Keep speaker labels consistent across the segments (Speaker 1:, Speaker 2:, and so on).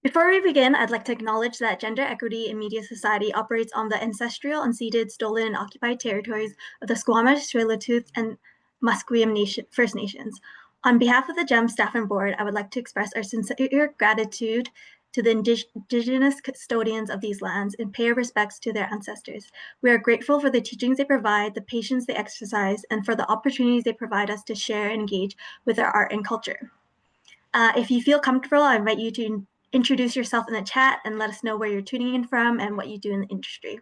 Speaker 1: Before we begin, I'd like to acknowledge that Gender Equity in Media Society operates on the ancestral, unceded, stolen, and occupied territories of the Squamish, Tsleil-Waututh, and Musqueam First Nations. On behalf of the GEM staff and board, I would like to express our sincere gratitude to the Indigenous custodians of these lands and pay our respects to their ancestors. We are grateful for the teachings they provide, the patience they exercise, and for the opportunities they provide us to share and engage with our art and culture. If you feel comfortable, I invite you to introduce yourself in the chat and let us know where you're tuning in from and what you do in the industry.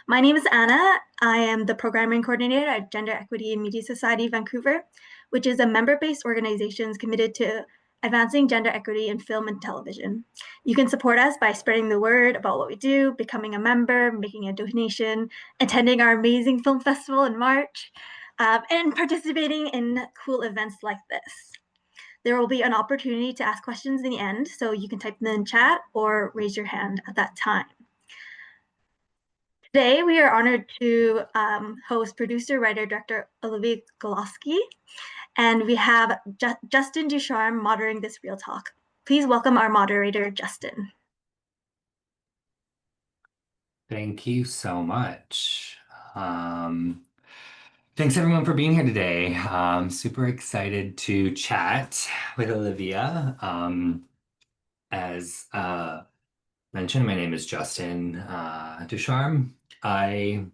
Speaker 1: My name is Anna. I am the programming coordinator at Gender Equity and Media Society Vancouver, which is a member-based organization committed to advancing gender equity in film and television. You can support us by spreading the word about what we do, becoming a member, making a donation, attending our amazing film festival in March, and participating in cool events like this. There will be an opportunity to ask questions in the end, so you can type them in chat or raise your hand at that time. Today, we are honored to host producer, writer, director Olivia Golosky, and we have Justin Duchamre moderating this Real Talk. Please welcome our moderator, Justin.
Speaker 2: Thank you so much. Thanks everyone for being here today. I'm super excited to chat with Olivia. As mentioned, my name is Justin Ducharme. I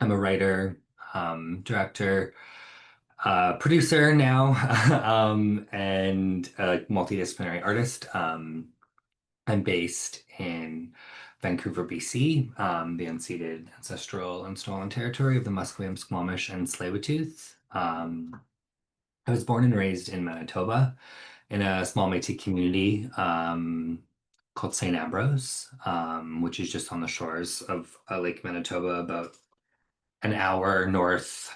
Speaker 2: am a writer, director, producer now, and a multidisciplinary artist. I'm based in Vancouver, BC, the unceded ancestral and stolen territory of the Musqueam, Squamish, and Tsleil-Waututh. I was born and raised in Manitoba in a small Métis community called St. Ambrose, which is just on the shores of Lake Manitoba, about an hour north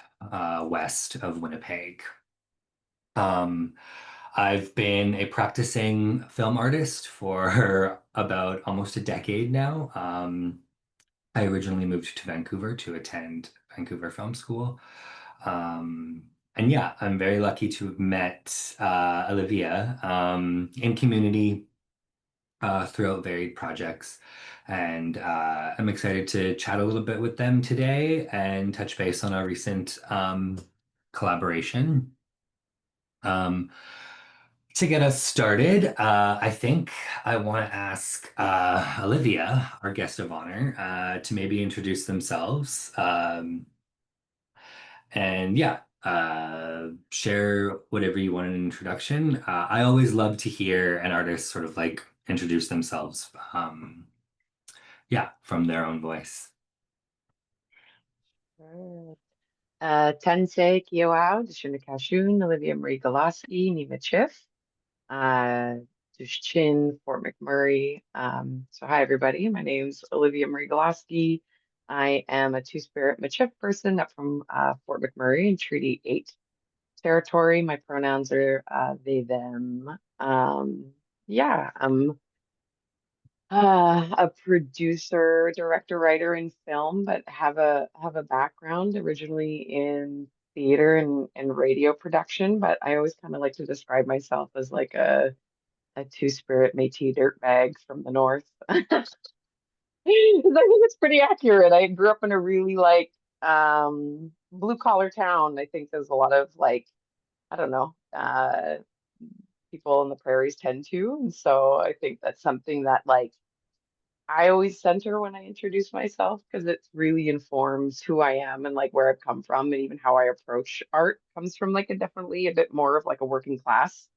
Speaker 2: west of Winnipeg. I've been a practicing film artist for about almost a decade now. I originally moved to Vancouver to attend Vancouver Film School. And yeah, I'm very lucky to have met Olivia in community throughout varied projects. And I'm excited to chat a little bit with them today and touch base on our recent collaboration. To get us started, I think I want to ask Olivia, our guest of honor, to maybe introduce themselves. And yeah, share whatever you want in an introduction. I always love to hear an artist sort of like introduce themselves, yeah, from their own voice.
Speaker 3: Tense Kioao, Dishinakashun, Olivia Marie Golosky, Nima Chiff, Dushchin, Fort McMurray. So hi everybody, my name's Olivia Marie Golosky. I am a Two-Spirit Michif person up from Fort McMurray in Treaty 8 territory. My pronouns are they, them. Yeah, I'm a producer, director, writer in film, but have a background originally in theater and radio production. But I always kind of like to describe myself as like a Two-Spirit Métis dirtbag from the north. I think it's pretty accurate. I grew up in a really like blue collar town. I think there's a lot of like, I don't know, people in the prairies tend to. And so I think that's something that like I always center when I introduce myself because it really informs who I am and like where I've come from, and even how I approach art comes from like a definitely a bit more of like a working class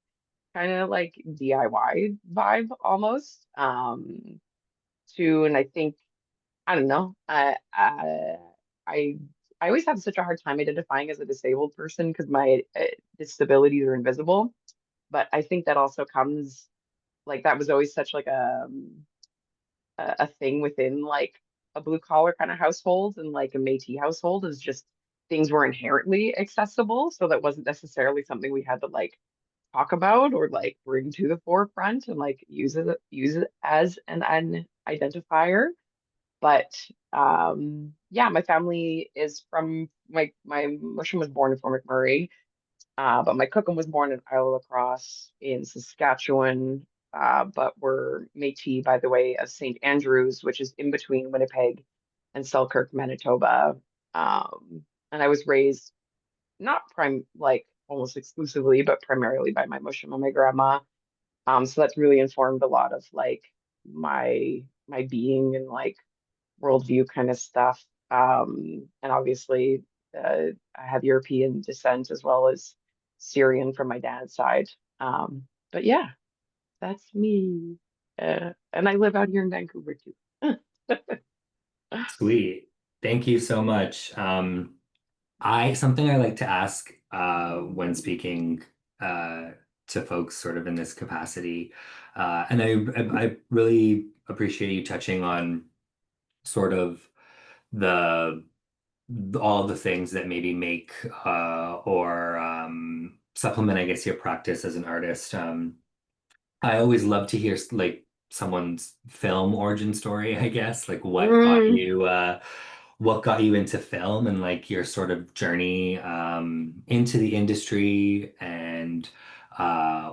Speaker 3: kind of like DIY vibe almost. And I think I don't know. I I always have such a hard time identifying as a disabled person because my disabilities are invisible. But I think that also comes like that was always such like a thing within like a blue collar kind of household, and like a Métis household is just things were inherently accessible. So that wasn't necessarily something we had to like talk about or like bring to the forefront and like use it as an identifier. But yeah, my family is from my Mushroom was born in Fort McMurray, but my cooking was born in Isle La Crosse in Saskatchewan, but were Métis by the way of St. Andrews, which is in between Winnipeg and Selkirk, Manitoba. And I was raised not like almost exclusively, but primarily by my mushroom and my grandma. So that's really informed a lot of like my being and like worldview kind of stuff. And obviously, I have European descent as well as Syrian from my dad's side. But yeah, that's me. And I live out here in Vancouver too.
Speaker 2: Sweet. Thank you so much. I something I like to ask when speaking to folks sort of in this capacity, and I really appreciate you touching on sort of the all the things that maybe make or supplement, I guess, your practice as an artist. I always love to hear like someone's film origin story, I guess, like
Speaker 3: Mm,
Speaker 2: what got you into film and like your sort of journey into the industry and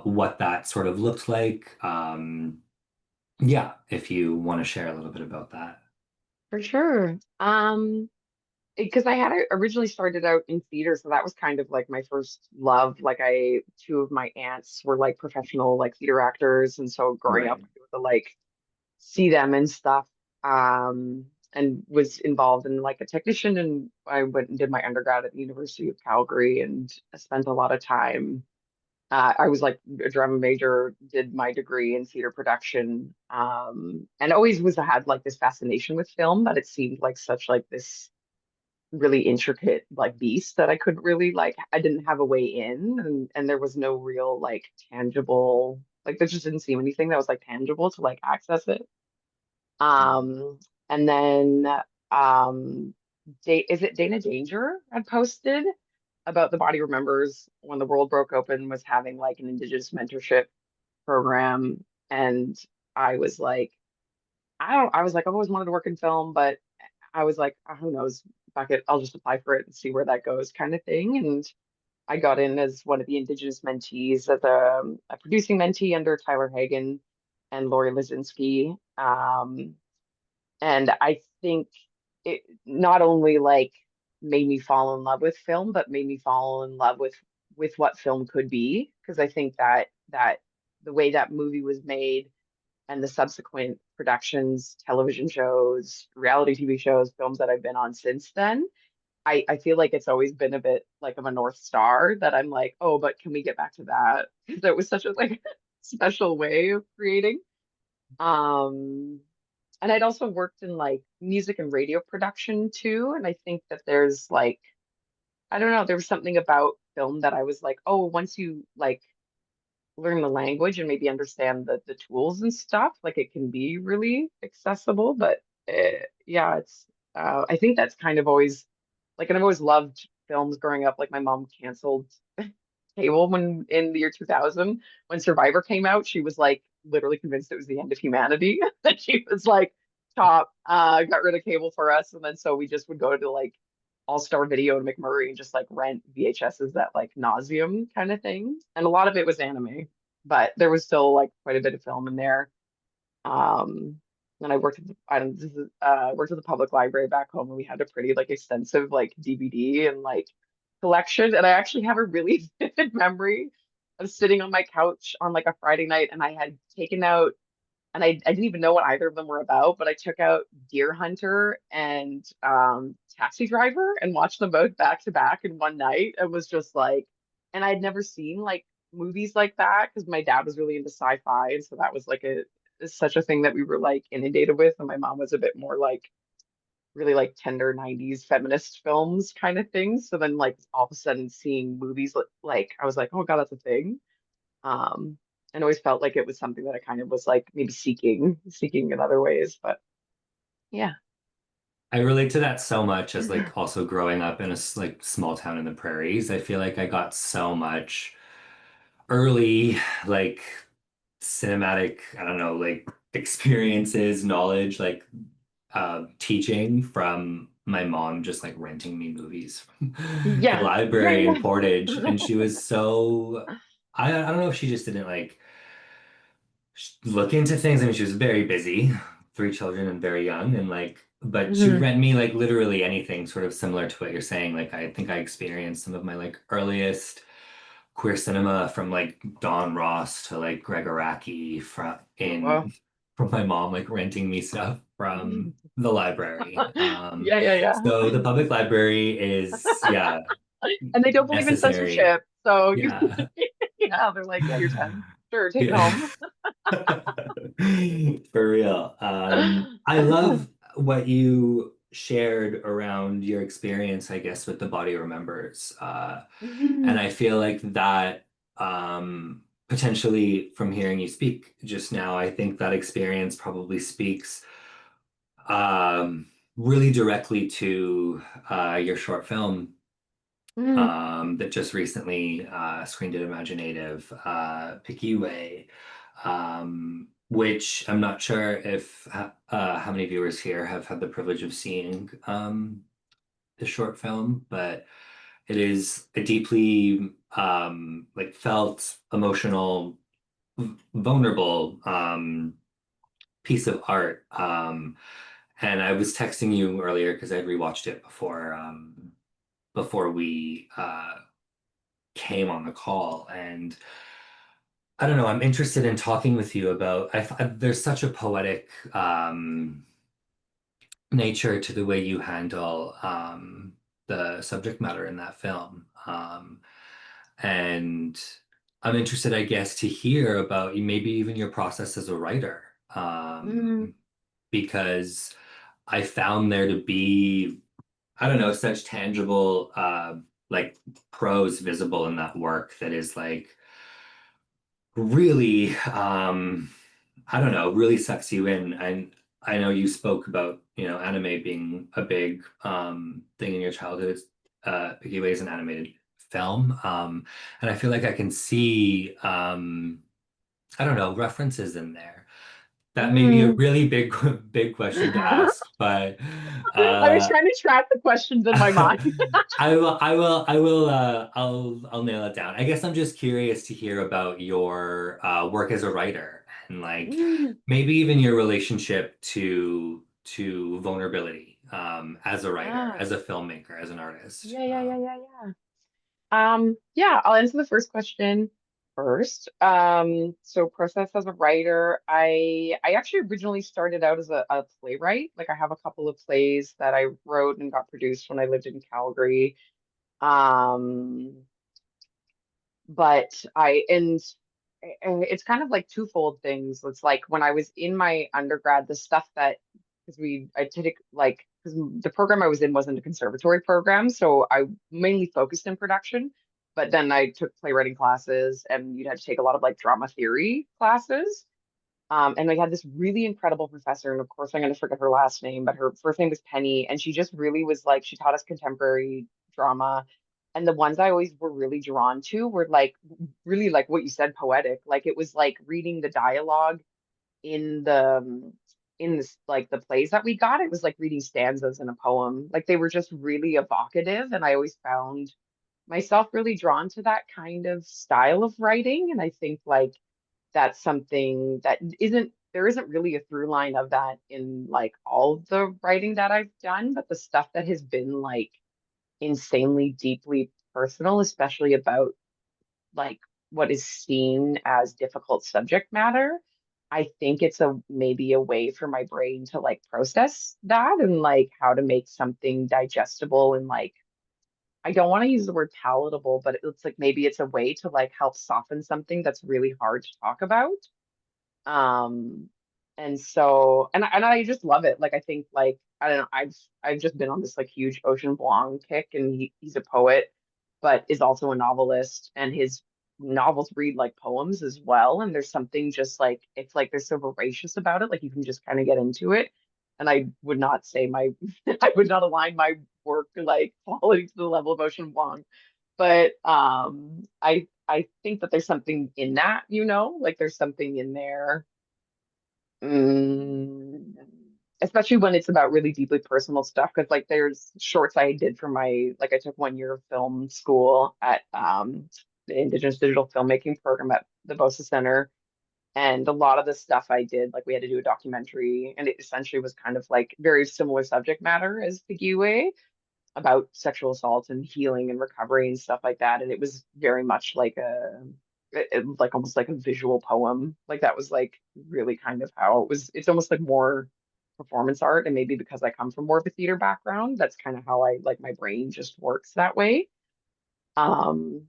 Speaker 2: what that sort of looked like. Yeah, if you want to share a little bit about that.
Speaker 3: for sure. Because I had originally started out in theater, so that was kind of like my first love. Like two of my aunts were like professional like theater actors, and so growing up,
Speaker 2: Right.
Speaker 3: I would like see them and stuff. And was involved in like a technician, and I went and did my undergrad at the University of Calgary, and I spent a lot of time. I was like a drama major, did my degree in theater production, and always was had like this fascination with film, but it seemed like such like this really intricate like beast that I couldn't really like I didn't have a way in and there was no real like tangible like there just didn't seem anything that was like tangible to like access it. Um and then um is it Dana Danger had posted about the Body Remembers when the world broke open was having like an Indigenous mentorship program and I was like I was like I've always wanted to work in film but I was like, "Oh, who knows? Fuck it, I'll just apply for it and see where that goes, kind of thing." And I got in as one of the Indigenous mentees, as a producing mentee under Tyler Hagen and Lori Lazinski. And I think it not only like made me fall in love with film, but made me fall in love with what film could be. Because I think that the way that movie was made and the subsequent productions, television shows, reality TV shows, films that I've been on since then, I feel like it's always been a bit like of a North Star that I'm like, oh, but can we get back to that? Because it was such a like special way of creating. Um, and I'd also worked in like music and radio production too. And I think that there's like, I don't know, there was something about film that I was like, oh, once you like learn the language and maybe understand the tools and stuff, like it can be really accessible. But yeah, it's I think that's kind of always like, and I've always loved films growing up. Like my mom canceled cable when in the year 2000 when Survivor came out. She was like literally convinced it was the end of humanity. That she was like, "Top, got rid of cable for us," and then so we just would go to like All-Star Video in McMurray and just like rent VHSs that like nauseum kind of thing. And a lot of it was anime, but there was still like quite a bit of film in there. Um, and I worked at I don't this is worked at the public library back home and we had a pretty like extensive like DVD and like collection. And I actually have a really vivid memory of sitting on my couch on like a Friday night and I had taken out and I didn't even know what either of them were about, but I took out Deer Hunter and Taxi Driver and watched them both back to back in one night and was just like, and I'd never seen like movies like that because my dad was really into sci-fi, and so that was like a such a thing that we were like inundated with, and my mom was a bit more like really like tender 90s feminist films kind of things. So then like all of a sudden seeing movies like I was like, oh God, that's a thing. Um, and always felt like it was something that I kind of was like maybe seeking in other ways. But yeah.
Speaker 2: I relate to that so much as like also growing up in a like small town in the prairies. I feel like I got so much early like cinematic, I don't know, like experiences, knowledge, like teaching from my mom just like renting me movies from the
Speaker 3: Yeah. Yeah,
Speaker 2: library in
Speaker 3: yeah.
Speaker 2: Portage. And she was so I don't know if she just didn't like look into things. I mean, she was very busy, three children and very young, and like, but she would
Speaker 3: Hmm.
Speaker 2: rent me like literally anything sort of similar to what you're saying. Like, I think I experienced some of my like earliest queer cinema from like Don Ross to like Gregor Araki
Speaker 3: Oh, wow.
Speaker 2: from my mom like renting me stuff from the library.
Speaker 3: Yeah, yeah, yeah.
Speaker 2: So the public library is, yeah,
Speaker 3: And they don't believe in
Speaker 2: necessary.
Speaker 3: censorship. So you,
Speaker 2: Yeah.
Speaker 3: yeah, they're like, yeah, you're 10. Sure, take it
Speaker 2: Yeah.
Speaker 3: home.
Speaker 2: For real. I love what you shared around your experience, I guess, with The Body Remembers. And
Speaker 3: Mhm.
Speaker 2: I feel like that, potentially from hearing you speak just now, I think that experience probably speaks um, really directly to your short film
Speaker 3: Mhm.
Speaker 2: that just recently screened at Imaginative, Pikiwe, which I'm not sure if how many viewers here have had the privilege of seeing the short film, but it is a deeply like felt, emotional, vulnerable piece of art. And I was texting you earlier because I'd rewatched it before we came on the call. And I don't know, I'm interested in talking with you about there's such a poetic nature to the way you handle the subject matter in that film. And I'm interested, I guess, to hear about maybe even your process as a writer.
Speaker 3: Mhm.
Speaker 2: Because I found there to be, I don't know, such tangible like prose visible in that work that is like really I don't know, really sucks you in. And I know you spoke about, anime being a big thing in your childhood. Pikiwe is an animated film. And I feel like I can see I don't know, references in there. That may be a
Speaker 3: Mhm.
Speaker 2: really big big question to
Speaker 3: I
Speaker 2: ask, but
Speaker 3: was
Speaker 2: uh
Speaker 3: trying to track the questions in my mind.
Speaker 2: I'll nail it down. I guess I'm just curious to hear about your work as a writer and like
Speaker 3: Mm.
Speaker 2: maybe even your relationship to vulnerability as a writer,
Speaker 3: Yeah.
Speaker 2: as a filmmaker, as an artist.
Speaker 3: Yeah, yeah, yeah, yeah, yeah. Yeah, I'll answer the first question first. So process as a writer, I actually originally started out as a playwright. Like I have a couple of plays that I wrote and got produced when I lived in Calgary. Um, but it's kind of like twofold things. It's like when I was in my undergrad, the stuff that because I did it like because the program I was in wasn't a conservatory program, so I mainly focused in production. But then I took playwriting classes, and you'd have to take a lot of like drama theory classes. And we had this really incredible professor, and of course I'm going to forget her last name, but her first name was Penny, and she just really was like she taught us contemporary drama. And the ones I always were really drawn to were like really like what you said, poetic. Like it was like reading the dialogue in in this like the plays that we got. It was like reading stanzas in a poem. Like they were just really evocative, and I always found myself really drawn to that kind of style of writing. And I think like that's something that there isn't really a through line of that in like all of the writing that I've done, but the stuff that has been like insanely deeply personal, especially about like what is seen as difficult subject matter. I think it's a maybe a way for my brain to like process that and like how to make something digestible and like I don't want to use the word palatable, but it's like maybe it's a way to like help soften something that's really hard to talk about. Um, and so, and I just love it. Like, I think like, I don't know, I've just been on this like huge Ocean Vuong kick and he's a poet, but is also a novelist and his novels read like poems as well. And there's something just like, it's like, they're so voracious about it. Like you can just kind of get into it. And I would not say I would not align my work like quality to the level of Ocean Vuong, but I think that there's something in that, like there's something in there, mm, especially when it's about really deeply personal stuff. Because like there's shorts I did for my like I took 1 year of film school at the Indigenous digital filmmaking program at the Bosa Center, And a lot of the stuff I did, like we had to do a documentary, and it essentially was kind of like very similar subject matter as Piggyway about sexual assault and healing and recovery and stuff like that. And it was very much like like almost like a visual poem. Like that was like really kind of how it was. It's almost like more performance art. And maybe because I come from more of a theater background, that's kind of how I like my brain just works that way. Um,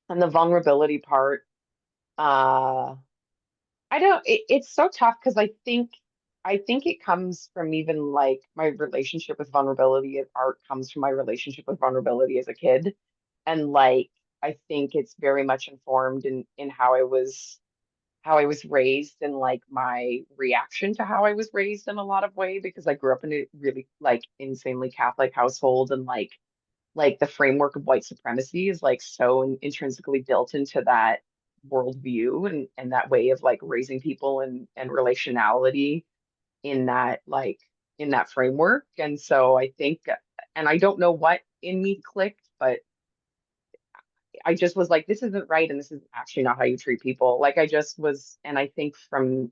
Speaker 3: and the vulnerability part, uh, I don't, it's so tough because I think it comes from even like my relationship with vulnerability and art comes from my relationship with vulnerability as a kid. And like I think it's very much informed in how I was raised and like my reaction to how I was raised in a lot of way because I grew up in a really like insanely Catholic household and like the framework of white supremacy is like so intrinsically built into that worldview and that way of like raising people and relationality in that like in that framework. And so I think, and I don't know what in me clicked, but I just was like, this isn't right, and this is actually not how you treat people. Like I just was, and I think from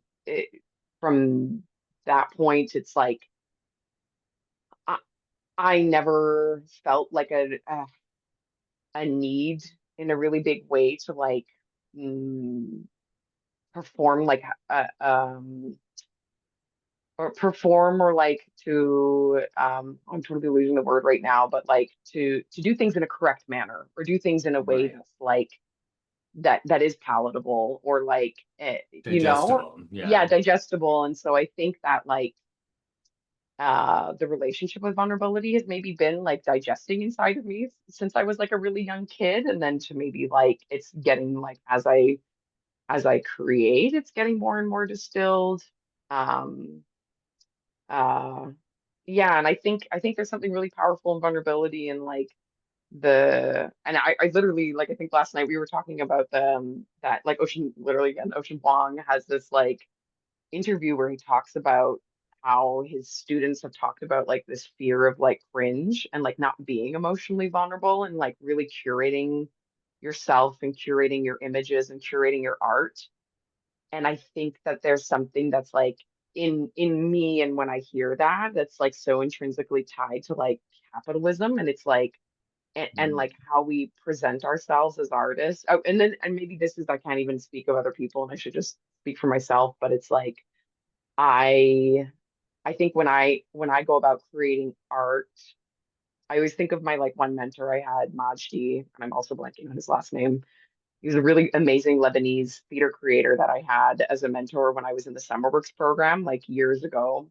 Speaker 3: that point, it's like I, I never felt like a need in a really big way to like mm, perform like or perform or like to I'm totally losing the word right now, but like to do things in a correct manner or do things in a way
Speaker 2: Right.
Speaker 3: that's like that is palatable or like you know or,
Speaker 2: Digestible. Yeah.
Speaker 3: yeah, digestible. And so I think that like the relationship with vulnerability has maybe been like digesting inside of me since I was like a really young kid, and then to maybe like it's getting like as I create it's getting more and more distilled. um uh yeah, and I think there's something really powerful in vulnerability and like I literally like I think last night we were talking about the that like Ocean literally again Ocean Vuong has this like interview where he talks about how his students have talked about like this fear of like cringe and like not being emotionally vulnerable and like really curating yourself and curating your images and curating your art. And I think that there's something that's like in me, and when I hear that that's like so intrinsically tied to like capitalism, and it's like and
Speaker 2: Mm.
Speaker 3: like how we present ourselves as artists. Oh, and then and maybe this is I can't even speak of other people and I should just speak for myself, but it's like I I think when I go about creating art, I always think of my like one mentor I had, Majdi, and I'm also blanking on his last name. He was a really amazing Lebanese theater creator that I had as a mentor when I was in the Summer Works program like years ago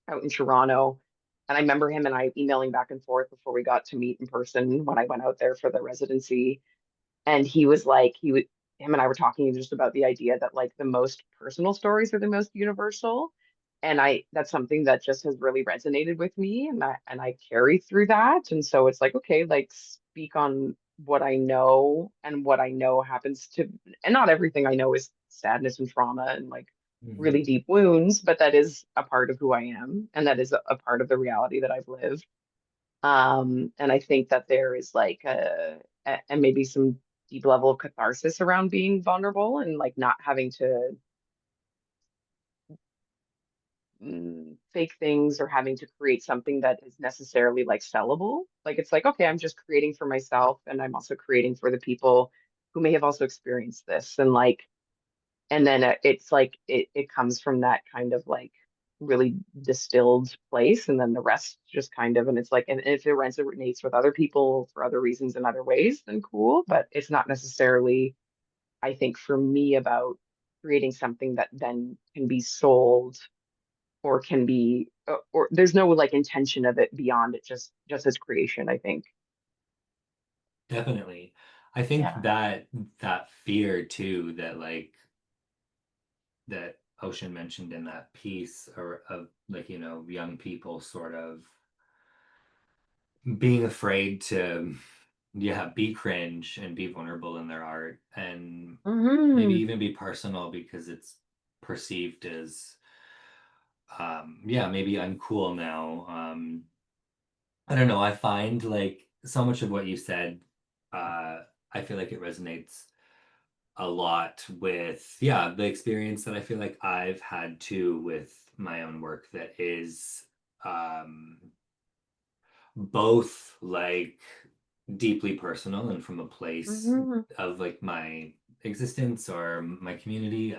Speaker 3: out in Toronto. And I remember him and I emailing back and forth before we got to meet in person when I went out there for the residency. And he was like, he would, him and I were talking just about the idea that like the most personal stories are the most universal. And that's something that just has really resonated with me. And I carry through that. And so it's like, okay, like speak on what I know and what I know happens to, and not everything I know is sadness and trauma and like really
Speaker 2: Mhm.
Speaker 3: deep wounds, but that is a part of who I am. And that is a part of the reality that I've lived. And I think that there is like and maybe some deep level of catharsis around being vulnerable and like not having to fake things or having to create something that is necessarily like sellable. Like it's like, okay, I'm just creating for myself and I'm also creating for the people who may have also experienced this. And like, and then it's like it comes from that kind of like really distilled place, and then the rest just kind of, and it's like, and if it resonates with other people for other reasons in other ways, then cool. But it's not necessarily, I think, for me about creating something that then can be sold or can be or there's no like intention of it beyond it just as creation, I think.
Speaker 2: Definitely. I think
Speaker 3: Yeah.
Speaker 2: that fear too that like that Ocean mentioned in that piece or of like, young people sort of being afraid to, yeah, be cringe and be vulnerable in their art and maybe
Speaker 3: Hmm.
Speaker 2: even be personal because it's perceived as, yeah, maybe uncool now. I don't know. I find like so much of what you said, uh, I feel like it resonates a lot with, yeah, the experience that I feel like I've had too with my own work that is um, both like deeply personal and from a place
Speaker 3: Hmm.
Speaker 2: of like my existence or my community,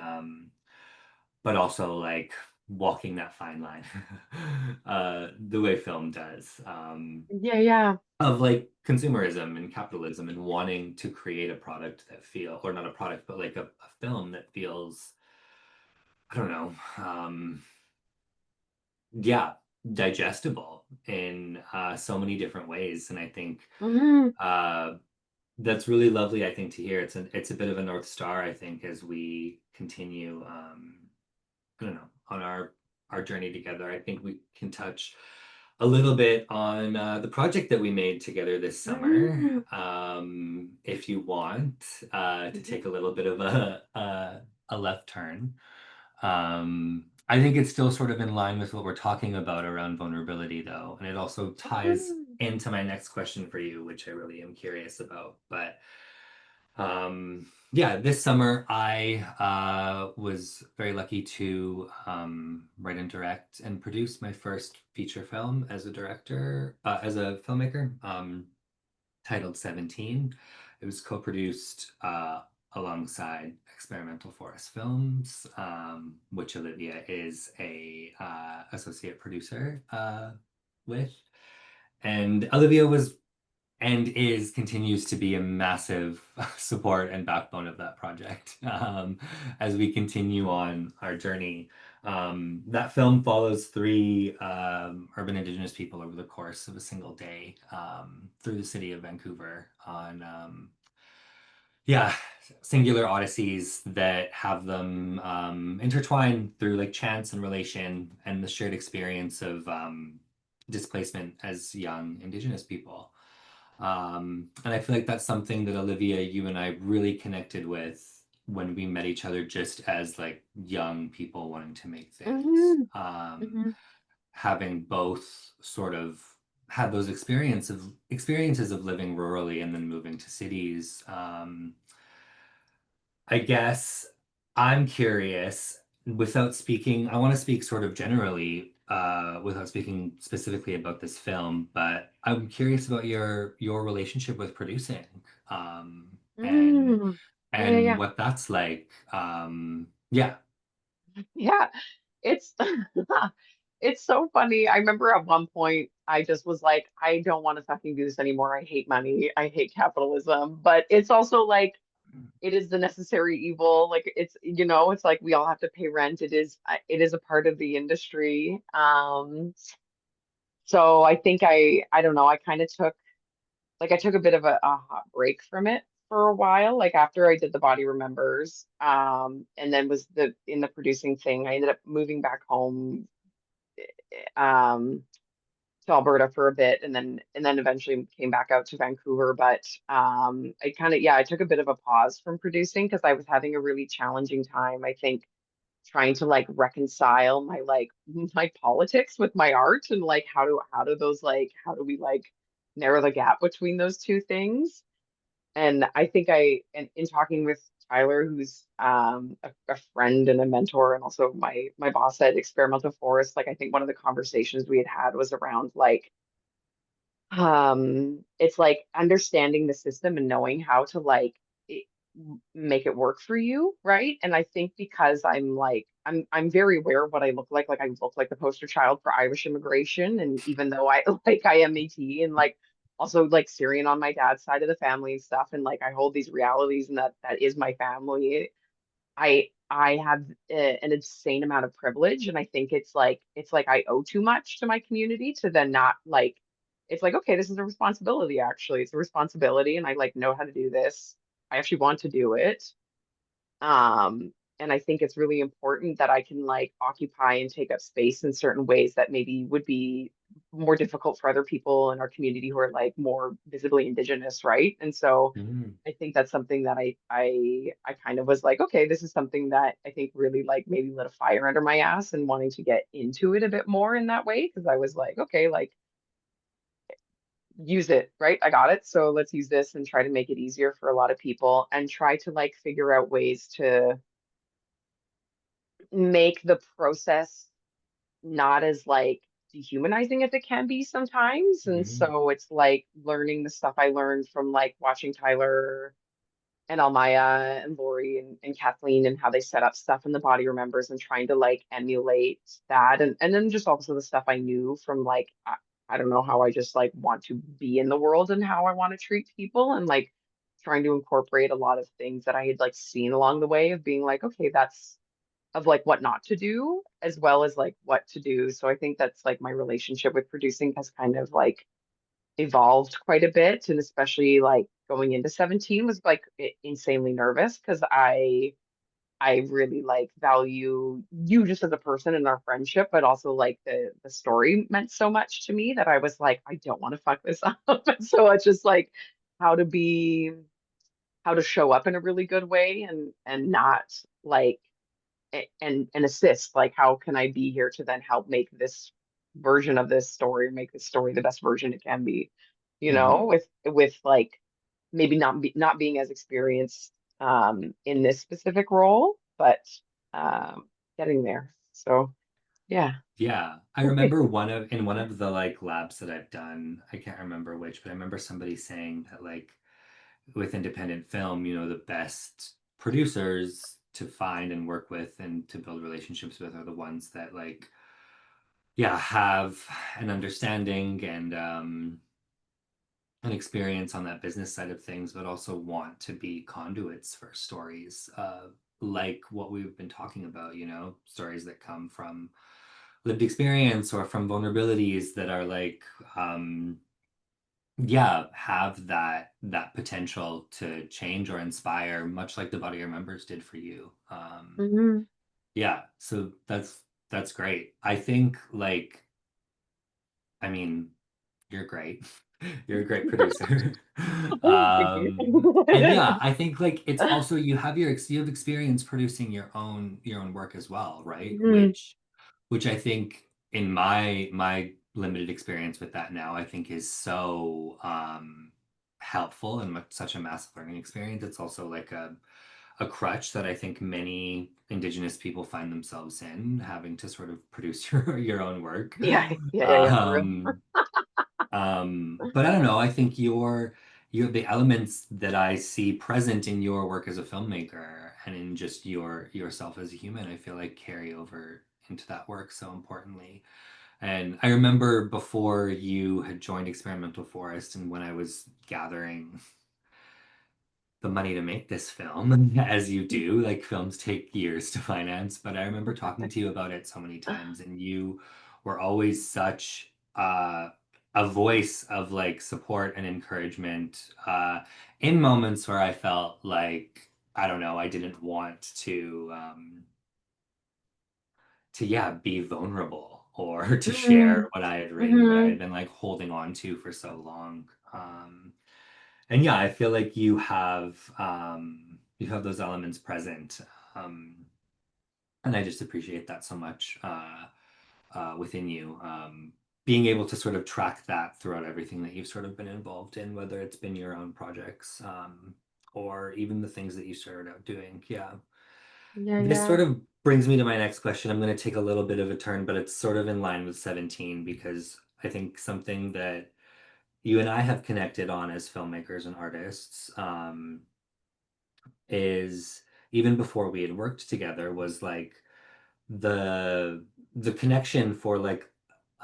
Speaker 2: but also like walking that fine line, the way film does,
Speaker 3: Yeah, yeah.
Speaker 2: of like consumerism and capitalism and wanting to create a product that feel, or not a product, but like a film that feels, I don't know, yeah, digestible in so many different ways. And I think
Speaker 3: Hmm.
Speaker 2: uh, that's really lovely, I think, to hear. It's a bit of a North Star, I think, as we continue, I don't know, on our journey together. I think we can touch a little bit on the project that we made together this summer.
Speaker 3: Hmm.
Speaker 2: If you want to take a little bit of a left turn. I think it's still sort of in line with what we're talking about around vulnerability, though, and it also ties
Speaker 3: Hmm.
Speaker 2: into my next question for you, which I really am curious about. But yeah, this summer I was very lucky to write and direct and produce my first feature film as a director, as a filmmaker, titled 17. It was co-produced alongside Experimental Forest Films, which Olivia is a associate producer with. And Olivia was and is continues to be a massive support and backbone of that project as we continue on our journey. That film follows three urban Indigenous people over the course of a single day through the city of Vancouver on, yeah, singular odysseys that have them intertwined through like chance and relation and the shared experience of displacement as young Indigenous people. And I feel like that's something that Olivia, you and I really connected with when we met each other just as like young people wanting to make things.
Speaker 3: Hmm. Hmm.
Speaker 2: Having both sort of had those experiences of living rurally and then moving to cities. I guess I'm curious, without speaking, I want to speak sort of generally, without speaking specifically about this film, but I'm curious about your relationship with producing, um, and
Speaker 3: Hmm. Yeah, yeah,
Speaker 2: and
Speaker 3: yeah.
Speaker 2: what that's like. Yeah.
Speaker 3: Yeah. It's it's so funny. I remember at one point I just was like, I don't want to fucking do this anymore. I hate money. I hate capitalism. But it's also like it is the necessary evil. Like it's like we all have to pay rent. It is a part of the industry. So I think I don't know, I kind of took like I took a bit of a hot break from it for a while, like after I did The Body Remembers, and then was the in the producing thing. I ended up moving back home um to Alberta for a bit and then eventually came back out to Vancouver. But I kind of, yeah, I took a bit of a pause from producing because I was having a really challenging time, I think, trying to like reconcile my like my politics with my art and like how do those like how do we like narrow the gap between those two things. And I think in talking with Tyler, who's a friend and a mentor, and also my boss at Experimental Forest, like I think one of the conversations we had was around like it's like understanding the system and knowing how to like it, make it work for you, right? And I think because I'm very aware of what I look like I look like the poster child for Irish immigration, and even though I like I am Métis and like also like Syrian on my dad's side of the family and stuff, and like I hold these realities and that is my family. I have an insane amount of privilege, and I think it's like I owe too much to my community to then not like. It's like, okay, this is a responsibility. Actually, it's a responsibility, and I like know how to do this. I actually want to do it. And I think it's really important that I can like occupy and take up space in certain ways that maybe would be more difficult for other people in our community who are like more visibly Indigenous, right? And so
Speaker 2: Mm.
Speaker 3: I think that's something that I kind of was like, okay, this is something that I think really like maybe lit a fire under my ass and wanting to get into it a bit more in that way because I was like, okay, like use it, right? I got it. So let's use this and try to make it easier for a lot of people and try to like figure out ways to make the process not as like dehumanizing as it can be sometimes. And
Speaker 2: Mhm.
Speaker 3: so it's like learning the stuff I learned from like watching Tyler and Almaya and Lori and Kathleen and how they set up stuff and the body remembers and trying to like emulate that. And then just also the stuff I knew from like, I don't know how I just like want to be in the world and how I want to treat people and like trying to incorporate a lot of things that I had like seen along the way of being like, okay, that's of like what not to do as well as like what to do. So I think that's like my relationship with producing has kind of like evolved quite a bit. And especially like going into 17 was like insanely nervous because I really like value you just as a person in our friendship, but also like the story meant so much to me that I was like, I don't want to fuck this up. And so it's just like how to be how to show up in a really good way and not like and assist like how can I be here to then help make this version of this story make this story the best version it can be, you know,
Speaker 2: Mhm.
Speaker 3: with like maybe not being as experienced in this specific role, but um getting there. So yeah.
Speaker 2: Yeah, I remember in one of the like labs that I've done, I can't remember which, but I remember somebody saying that like with independent film, you know, the best producers to find and work with and to build relationships with are the ones that like, yeah, have an understanding and an experience on that business side of things, but also want to be conduits for stories, like what we've been talking about, you know, stories that come from lived experience or from vulnerabilities that are like, yeah, have that potential to change or inspire, much like the body remembers did for you.
Speaker 3: Hmm.
Speaker 2: Yeah, so that's great. I think like, I mean, you're great. You're a great producer.
Speaker 3: Thank you.
Speaker 2: And yeah, I think like it's also you have experience producing your own work as well, right?
Speaker 3: Hmm.
Speaker 2: Which I think in my limited experience with that now, I think is so helpful and such a massive learning experience. It's also like a crutch that I think many Indigenous people find themselves in, having to sort of produce your own work.
Speaker 3: Yeah, yeah, for real.
Speaker 2: Um, but I don't know. I think your the elements that I see present in your work as a filmmaker and in just yourself as a human, I feel like carry over into that work so importantly. And I remember before you had joined Experimental Forest and when I was gathering the money to make this film, as you do. Like films take years to finance, but I remember talking to you about it so many times, and you were always such a voice of like support and encouragement in moments where I felt like I don't know, I didn't want to yeah be vulnerable or to
Speaker 3: Hmm.
Speaker 2: share what I had written, what I
Speaker 3: Hmm.
Speaker 2: had been like holding on to for so long. And yeah, I feel like you have those elements present. Um, and I just appreciate that so much within you. Being able to sort of track that throughout everything that you've sort of been involved in, whether it's been your own projects or even the things that you started out doing. Yeah.
Speaker 3: Yeah,
Speaker 2: This
Speaker 3: yeah.
Speaker 2: sort of brings me to my next question. I'm going to take a little bit of a turn, but it's sort of in line with 17 because I think something that you and I have connected on as filmmakers and artists is even before we had worked together was like the the connection for like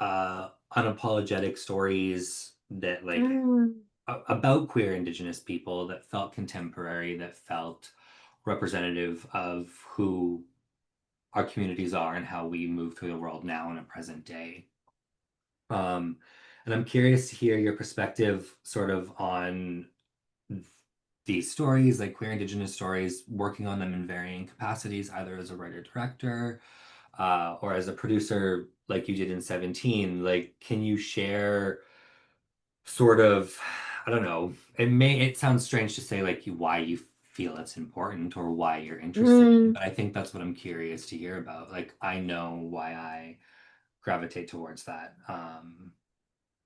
Speaker 2: unapologetic stories that like
Speaker 3: Mm.
Speaker 2: about queer Indigenous people that felt contemporary, that felt representative of who our communities are and how we move through the world now in a present day. Um, and I'm curious to hear your perspective sort of on these stories, like queer Indigenous stories, working on them in varying capacities, either as a writer director or as a producer, like you did in 17. Like, can you share sort of, I don't know, it sounds strange to say like why you feel it's important or why you're interested,
Speaker 3: Mm.
Speaker 2: but I think that's what I'm curious to hear about. Like, I know why I gravitate towards that.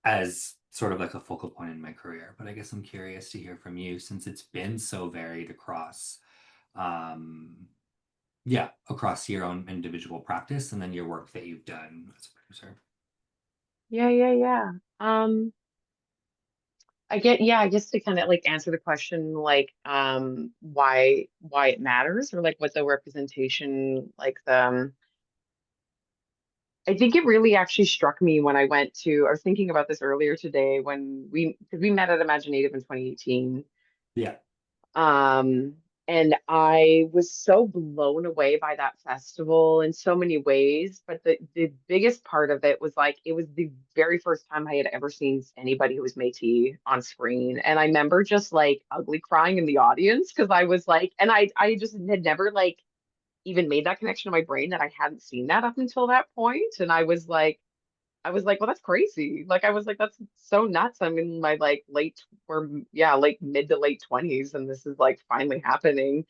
Speaker 2: as sort of like a focal point in my career. But I guess I'm curious to hear from you, since it's been so varied across, yeah, across your own individual practice and then your work that you've done as a producer.
Speaker 3: Yeah. I guess to kind of like answer the question, like, why it matters, or like what the representation, like I think it really actually struck me when I was thinking about this earlier today when because we met at Imaginative in 2018.
Speaker 2: Yeah.
Speaker 3: Um, and I was so blown away by that festival in so many ways. But the biggest part of it was like it was the very first time I had ever seen anybody who was Métis on screen. And I remember just like ugly crying in the audience because I was like, and I just had never like even made that connection in my brain that I hadn't seen that up until that point. And I was like, well, that's crazy. Like, I was like, that's so nuts. I'm in my like like mid to late 20s, and this is like finally happening.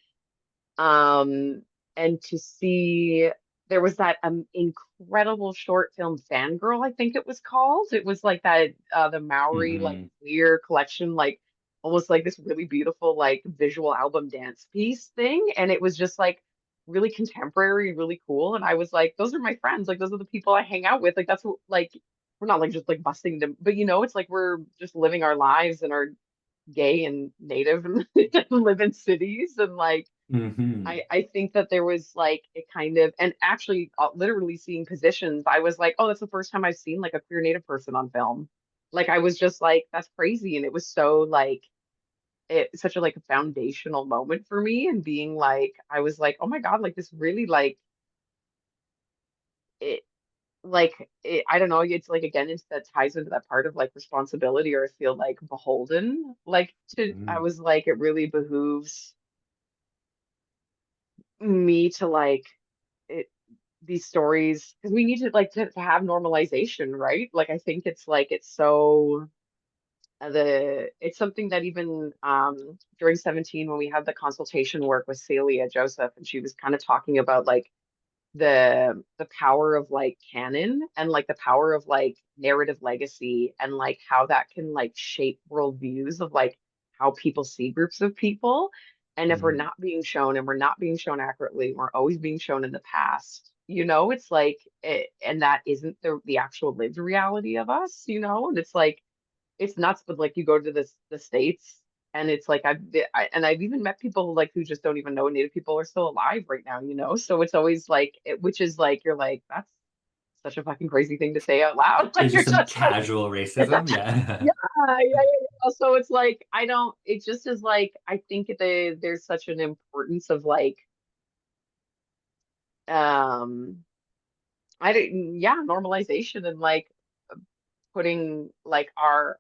Speaker 3: Um, and to see there was that incredible short film Fangirl, I think it was called. It was like that the Maori like
Speaker 2: Hmm.
Speaker 3: queer collection, like almost like this really beautiful like visual album dance piece thing. And it was just like really contemporary, really cool. And I was like, those are my friends. Like those are the people I hang out with. Like that's what like we're not like just like busting them, but you know, it's like we're just living our lives and are gay and native and live in cities and like
Speaker 2: Hmm.
Speaker 3: I think that there was like it kind of, and actually literally seeing positions, I was like, oh, that's the first time I've seen like a queer Native person on film. Like I was just like, that's crazy. And it was so like such a like a foundational moment for me and being like, I was like, oh my God, like this really like it I don't know, it's like again it's that ties into that part of like responsibility or I feel like beholden. Like to I was like, it really behooves me to like it these stories because we need to like to have normalization, right? Like I think it's like it's so the it's something that even during 17 when we had the consultation work with Celia Joseph and she was kind of talking about like the power of like canon and like the power of like narrative legacy and like how that can like shape worldviews of like how people see groups of people. And if we're
Speaker 2: Hmm.
Speaker 3: not being shown and we're not being shown accurately, we're always being shown in the past. You know, it's like and that isn't the actual lived reality of us, you know? And it's like it's nuts, but like you go to the States and it's like and I've even met people like who just don't even know Native people are still alive right now, you know? So it's always like which is like you're like, that's such a fucking crazy thing to say out loud. Like
Speaker 2: There's
Speaker 3: you're
Speaker 2: just some
Speaker 3: just like,
Speaker 2: casual
Speaker 3: yeah,
Speaker 2: racism. Yeah.
Speaker 3: yeah. So it's like I don't it just is like I think there's such an importance of like um I don't yeah, normalization and like putting like our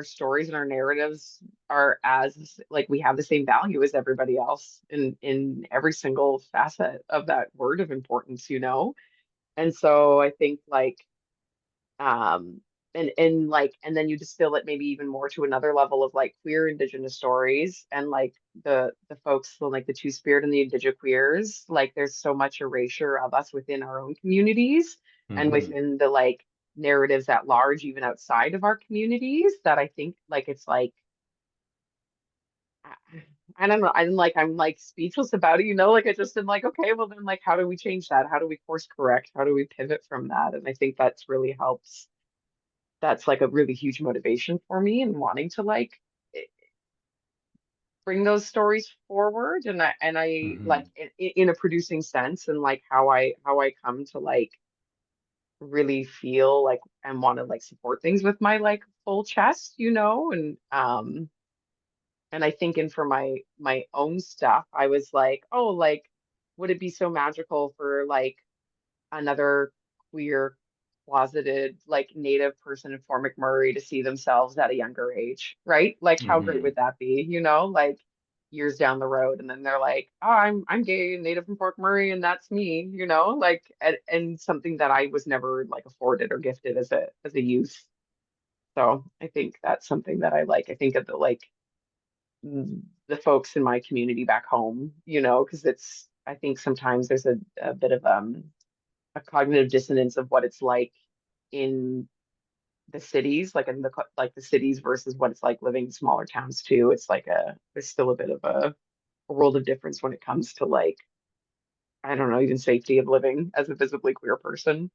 Speaker 3: stories and our narratives are as like we have the same value as everybody else in every single facet of that word of importance, you know? And so I think like um and like and then you distill it maybe even more to another level of like queer indigenous stories and like the folks so like the Two Spirit and the Indigent queers, like there's so much erasure of us within our own communities and
Speaker 2: Hmm.
Speaker 3: within the like narratives at large even outside of our communities that I think like it's like I I don't know. I'm like speechless about it, you know, like I just am like, okay, well then like how do we change that? How do we course correct? How do we pivot from that? And I think that's really helps that's like a really huge motivation for me and wanting to like bring those stories forward and I like
Speaker 2: Hmm.
Speaker 3: in a producing sense and like how I come to like really feel like and want to like support things with my like full chest, you know, and I think in for my own stuff I was like, oh, like would it be so magical for like another queer closeted like native person in Fort McMurray to see themselves at a younger age, right? Like how great
Speaker 2: Hmm.
Speaker 3: would that be, you know, like years down the road and then they're like, oh, I'm gay and native from Fort McMurray and that's me, you know, like and something that I was never like afforded or gifted as a youth. So I think that's something that I like. I think of the like the folks in my community back home, you know, because it's I think sometimes there's a bit of a cognitive dissonance of what it's like in the cities, like in the cities versus what it's like living in smaller towns too. It's like there's still a bit of a world of difference when it comes to like, I don't know, even safety of living as a visibly queer person.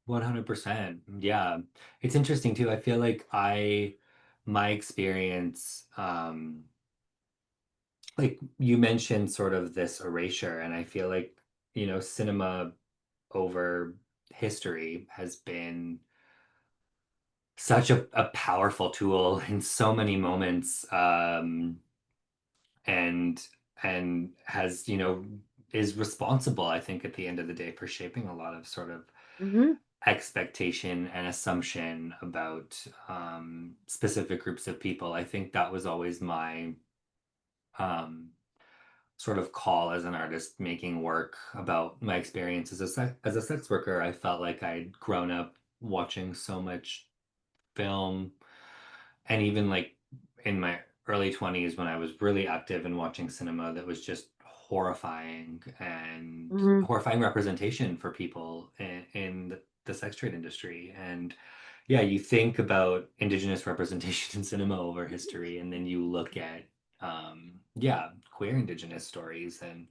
Speaker 2: 100%. Yeah. It's interesting too. I feel like my experience, like you mentioned sort of this erasure, and I feel like, cinema over history has been such a powerful tool in so many moments, and has, is responsible, I think, at the end of the day for shaping a lot of sort of
Speaker 3: Hmm.
Speaker 2: expectation and assumption about specific groups of people. I think that was always my um, sort of call as an artist making work about my experience as as a sex worker. I felt like I'd grown up watching so much film, and even like in my early 20s when I was really active in watching cinema, that was just horrifying, and
Speaker 3: Hmm.
Speaker 2: horrifying representation for people in the sex trade industry. And yeah, you think about Indigenous representation in cinema over history, and then you look at yeah, queer Indigenous stories. And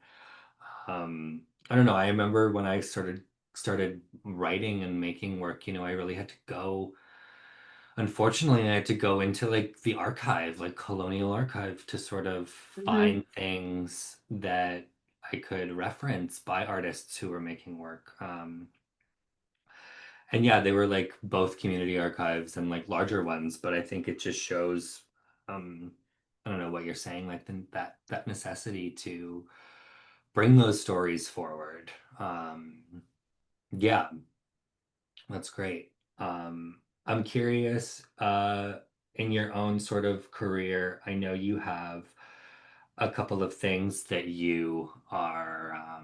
Speaker 2: I don't know, I remember when I started writing and making work, I really had to go, unfortunately, I had to go into like the archive, like colonial archive, to sort of
Speaker 3: Hmm.
Speaker 2: find things that I could reference by artists who were making work. And yeah, they were like both community archives and like larger ones, but I think it just shows, um, I don't know what you're saying, like that necessity to bring those stories forward. Yeah, that's great. I'm curious, in your own sort of career, I know you have a couple of things that you are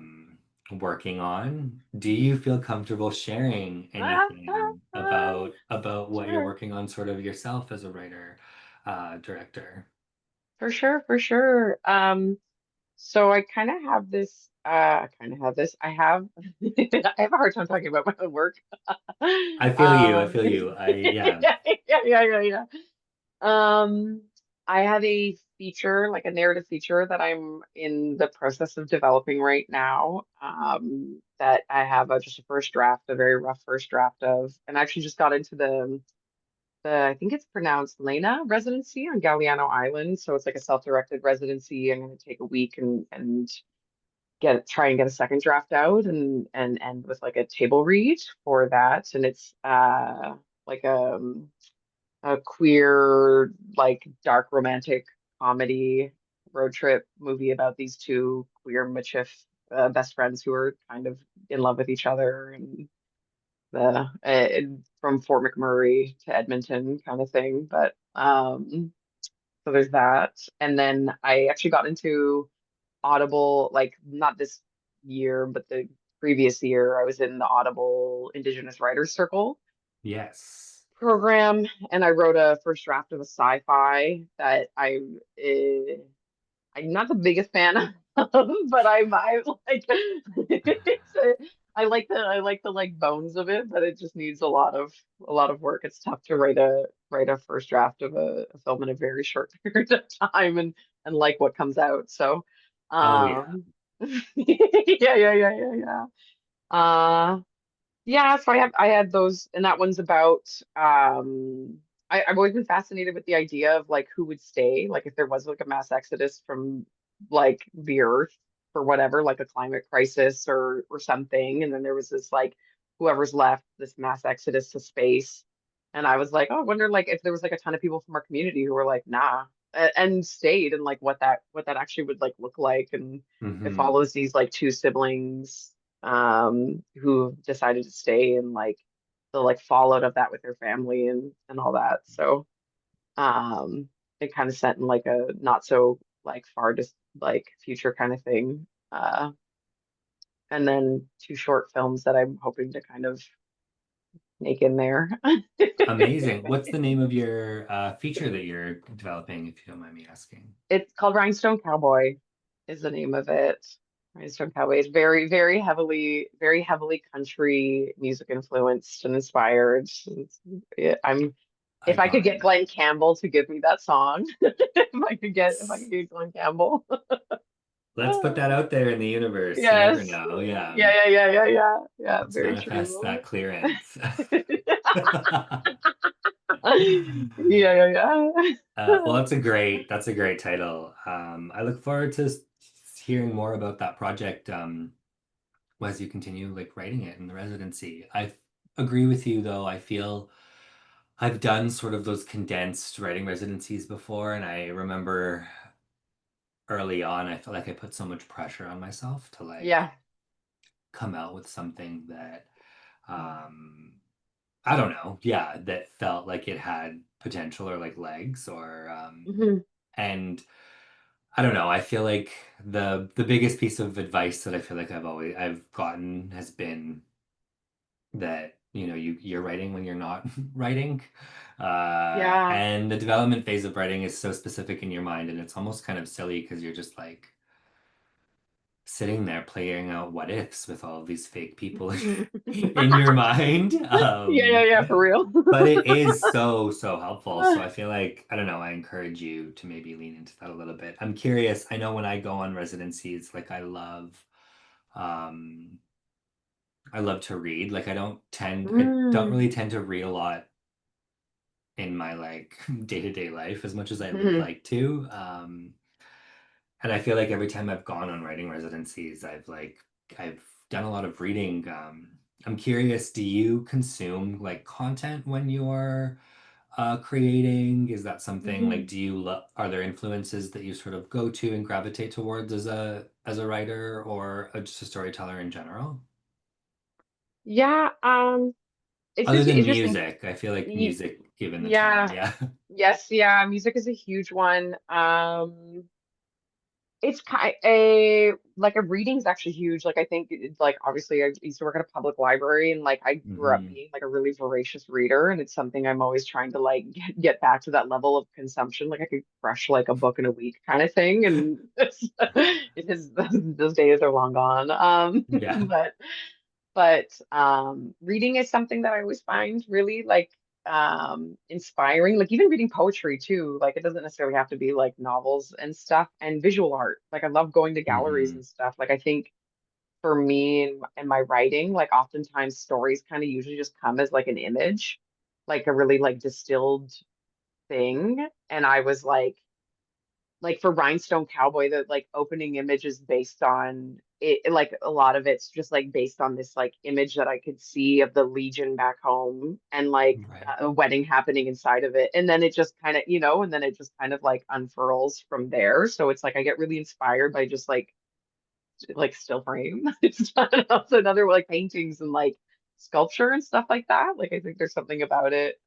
Speaker 2: working on. Do you feel comfortable sharing anything about what you're
Speaker 3: Sure.
Speaker 2: working on sort of yourself as a writer, director?
Speaker 3: For sure, for sure. So I kind of have this. I have a hard time talking about my own work.
Speaker 2: I feel you. I
Speaker 3: Um,
Speaker 2: feel you. Yeah.
Speaker 3: yeah, yeah. Um, I have a feature, like a narrative feature that I'm in the process of developing right now. That I have just a first draft, a very rough first draft of, and I actually just got into I think it's pronounced Lena residency on Galiano Island. So it's like a self-directed residency. I'm going to take a week and try and get a second draft out and end with like a table read for that. And it's like a queer, like dark romantic comedy road trip movie about these two queer Michif best friends who are kind of in love with each other, and from Fort McMurray to Edmonton kind of thing. But so there's that. And then I actually got into Audible, like not this year, but the previous year, I was in the Audible Indigenous Writers Circle
Speaker 2: Yes.
Speaker 3: program, and I wrote a first draft of a sci-fi that I'm not the biggest fan of, but I like I like the like bones of it, but it just needs a lot of work. It's tough to write a first draft of a film in a very short period of time and like what comes out. So
Speaker 2: Oh yeah.
Speaker 3: um yeah. Yeah, so I had those, and that one's about I've always been fascinated with the idea of like who would stay, like if there was like a mass exodus from like the earth for whatever, like a climate crisis or something, and then there was this like whoever's left, this mass exodus to space. And I was like, oh, I wonder like if there was like a ton of people from our community who were like, nah, and stayed, and like what that actually would like look like. And it
Speaker 2: Hmm.
Speaker 3: follows these like two siblings who decided to stay, and like the like fallout of that with their family and all that. So um it kind of set in like a not so like far just like future kind of thing. And then two short films that I'm hoping to kind of make in there.
Speaker 2: Amazing. What's the name of your feature that you're developing, if you don't mind me asking?
Speaker 3: It's called Rhinestone Cowboy is the name of it. Rhinestone Cowboy is very heavily country music influenced and inspired. I'm if I could get
Speaker 2: Iconic.
Speaker 3: Glenn Campbell to give me that song, if I could get Glenn Campbell.
Speaker 2: Let's put that out there in the universe. You never
Speaker 3: Yes.
Speaker 2: know. Yeah.
Speaker 3: Yeah,
Speaker 2: Let's
Speaker 3: very
Speaker 2: manifest
Speaker 3: true.
Speaker 2: that clearance.
Speaker 3: Yeah.
Speaker 2: Well, that's a great title. I look forward to hearing more about that project as you continue like writing it in the residency. I agree with you though. I feel I've done sort of those condensed writing residencies before, and I remember early on, I felt like I put so much pressure on myself to like
Speaker 3: Yeah.
Speaker 2: come out with something that um I don't know, yeah, that felt like it had potential or like legs or
Speaker 3: Hmm.
Speaker 2: and I don't know, I feel like the biggest piece of advice that I feel like I've gotten has been that you're writing when you're not writing.
Speaker 3: Yeah.
Speaker 2: And the development phase of writing is so specific in your mind, and it's almost kind of silly because you're just like sitting there playing out what ifs with all of these fake people in your mind.
Speaker 3: Yeah, for real.
Speaker 2: But it is so, so helpful. So I feel like, I don't know, I encourage you to maybe lean into that a little bit. I'm curious. I know when I go on residencies, like um, I love to read. Like I don't
Speaker 3: Mm.
Speaker 2: really tend to read a lot in my like day-to-day life as much as I would
Speaker 3: Mhm.
Speaker 2: like to. And I feel like every time I've gone on writing residencies, I've done a lot of reading. I'm curious, do you consume like content when you're creating? Is that something like
Speaker 3: Mhm.
Speaker 2: are there influences that you sort of go to and gravitate towards as a writer or just a storyteller in general?
Speaker 3: Yeah,
Speaker 2: Other
Speaker 3: it's
Speaker 2: than
Speaker 3: interesting.
Speaker 2: music, I feel like
Speaker 3: Y-
Speaker 2: music, given the time,
Speaker 3: Yeah,
Speaker 2: yeah.
Speaker 3: yes, yeah, music is a huge one. It's kind a like a reading's actually huge. Like I think like obviously I used to work at a public library and like I grew up
Speaker 2: Hmm.
Speaker 3: being like a really voracious reader and it's something I'm always trying to like get back to that level of consumption. Like I could crush like a book in a week kind of thing and it is those days are long gone.
Speaker 2: Yeah.
Speaker 3: But reading is something that I always find really like inspiring, like even reading poetry too. Like it doesn't necessarily have to be like novels and stuff, and visual art. Like I love going to galleries
Speaker 2: Hmm.
Speaker 3: and stuff. Like I think for me and my writing, like oftentimes stories kind of usually just come as like an image, like a really like distilled thing. And I was like for Rhinestone Cowboy, the like opening image is based on it, like a lot of it's just like based on this like image that I could see of the Legion back home and like
Speaker 2: Right.
Speaker 3: a wedding happening inside of it. And then it just kind of, and then it just kind of like unfurls from there. So it's like I get really inspired by just like still frame. It's also another like paintings and like sculpture and stuff like that. Like I think there's something about it.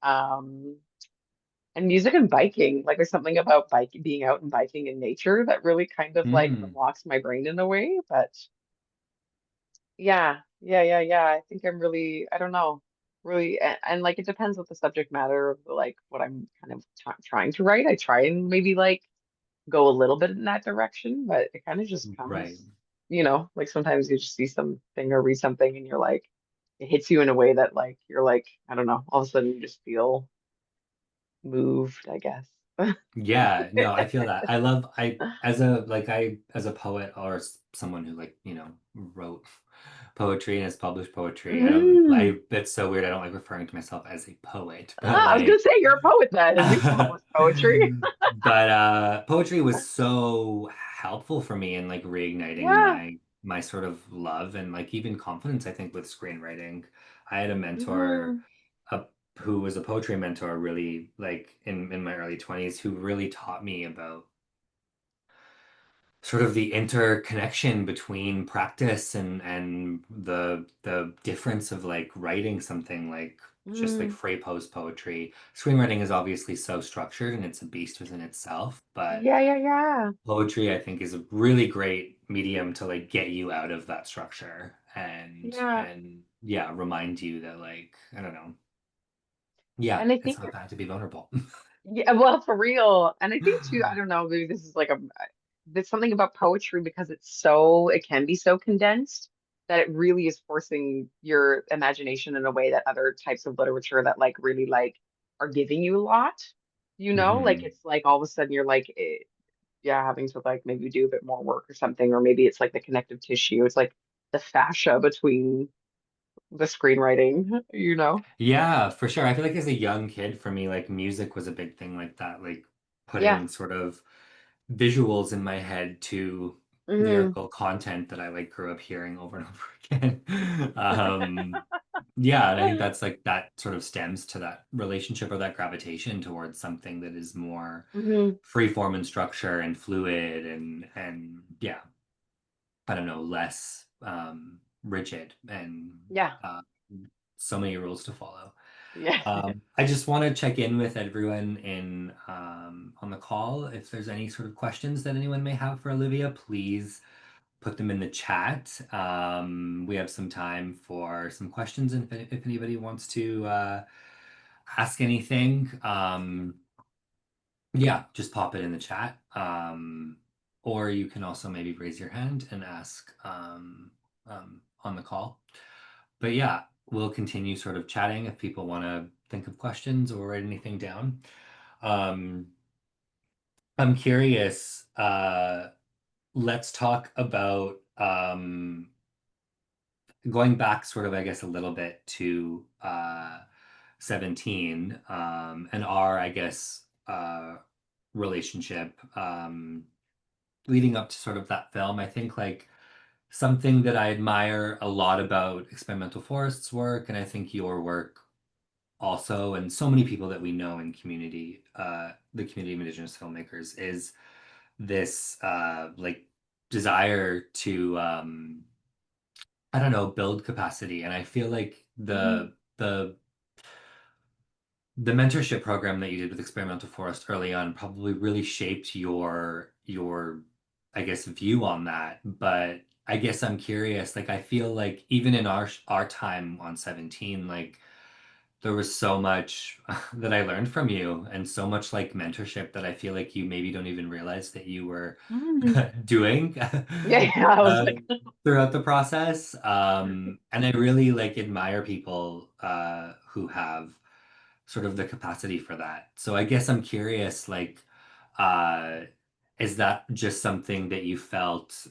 Speaker 3: And music and biking, like there's something about biking, being out and biking in nature that really kind of like
Speaker 2: Mm.
Speaker 3: unlocks my brain in a way. But yeah. I think I'm really, I don't know, really, and like it depends what the subject matter of like what I'm kind of trying to write. I try and maybe like go a little bit in that direction, but it kind of just
Speaker 2: Right.
Speaker 3: comes, like sometimes you just see something or read something and you're like, it hits you in a way that like you're like, I don't know, all of a sudden you just feel moved, I guess.
Speaker 2: Yeah, no, I feel that. I love I as a poet or someone who like, wrote poetry and has published poetry.
Speaker 3: Mm.
Speaker 2: It's so weird. I don't like referring to myself as a poet, but
Speaker 3: Ah, I was gonna
Speaker 2: like
Speaker 3: say you're a poet then, and you've published poetry.
Speaker 2: but poetry was so helpful for me in like reigniting
Speaker 3: Yeah.
Speaker 2: my sort of love and like even confidence, I think, with screenwriting. I had a mentor
Speaker 3: Hmm.
Speaker 2: uh, who was a poetry mentor really like in my early 20s who really taught me about sort of the interconnection between practice and the difference of like writing something like just like
Speaker 3: Mm.
Speaker 2: free post poetry. Screenwriting is obviously so structured and it's a beast within itself, but
Speaker 3: Yeah.
Speaker 2: poetry I think is a really great medium to like get you out of that structure
Speaker 3: Yeah.
Speaker 2: and yeah, remind you that like, I don't know. Yeah,
Speaker 3: And I
Speaker 2: it's
Speaker 3: think
Speaker 2: not bad to be vulnerable.
Speaker 3: yeah, well, for real. And I think too, I don't know, maybe this is like a there's something about poetry because it can be so condensed that it really is forcing your imagination in a way that other types of literature that like really like are giving you a lot, like
Speaker 2: Hmm.
Speaker 3: it's like all of a sudden you're like, yeah, having to like maybe do a bit more work or something, or maybe it's like the connective tissue. It's like the fascia between the screenwriting.
Speaker 2: Yeah, for sure. I feel like as a young kid, for me, like music was a big thing like that, like
Speaker 3: Yeah.
Speaker 2: putting sort of visuals in my head to
Speaker 3: Hmm.
Speaker 2: lyrical content that I like grew up hearing over and over again. Yeah, and I think that's like that sort of stems to that relationship or that gravitation towards something that is more
Speaker 3: Hmm.
Speaker 2: free form and structure and fluid and yeah, I don't know, less rigid and
Speaker 3: Yeah.
Speaker 2: uh, so many rules to follow.
Speaker 3: Yeah.
Speaker 2: I just want to check in with everyone in on the call. If there's any sort of questions that anyone may have for Olivia, please put them in the chat. We have some time for some questions, and if anybody wants to ask anything, yeah, just pop it in the chat. Or you can also maybe raise your hand and ask on the call. But yeah, we'll continue sort of chatting if people want to think of questions or write anything down. Um, I'm curious. Let's talk about going back sort of, I guess, a little bit to 17 and our, I guess, relationship leading up to sort of that film. I think like something that I admire a lot about Experimental Forest's work, and I think your work also, and so many people that we know in community, the community of Indigenous filmmakers, is this like desire to I don't know, build capacity. And I feel like
Speaker 3: Hmm.
Speaker 2: the mentorship program that you did with Experimental Forest early on probably really shaped your I guess view on that. But I guess I'm curious, like I feel like even in our time on 17, like there was so much that I learned from you and so much like mentorship that I feel like you maybe don't even realize that you were
Speaker 3: Mm.
Speaker 2: doing
Speaker 3: Yeah, yeah, I was
Speaker 2: uh,
Speaker 3: like,
Speaker 2: throughout the process. And I really like admire people who have sort of the capacity for that. So I guess I'm curious, like, uh, is that just something that you felt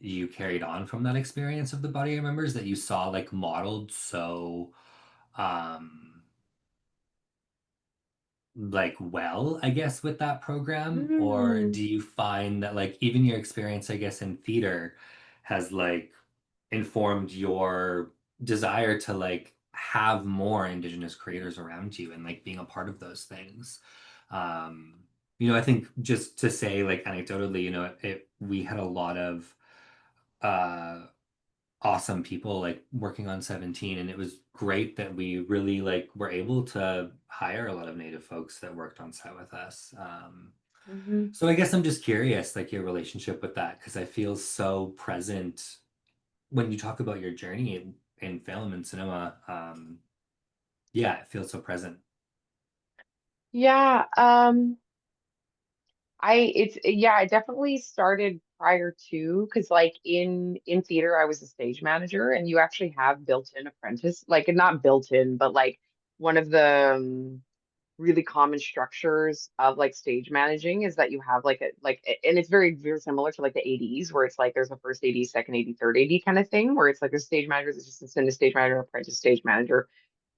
Speaker 2: you carried on from that experience of the body of members that you saw like modeled so um like well, I guess, with that program? Or
Speaker 3: mm,
Speaker 2: do you find that like even your experience, I guess, in theater has like informed your desire to like have more Indigenous creators around you and like being a part of those things? Um, I think just to say like anecdotally, we had a lot of uh awesome people like working on 17, and it was great that we really like were able to hire a lot of native folks that worked on set with us.
Speaker 3: mhm.
Speaker 2: So I guess I'm just curious like your relationship with that because I feel so present when you talk about your journey in film and cinema. Yeah, it feels so present.
Speaker 3: Yeah, I definitely started prior to, because like in theater I was a stage manager, and you actually have built-in apprentice, like not built-in, but like one of the really common structures of like stage managing is that you have and it's very very similar to like the ADs, where it's like there's a first AD, second AD, third AD kind of thing, where it's like a stage manager, there's assistant to stage manager, apprentice stage manager.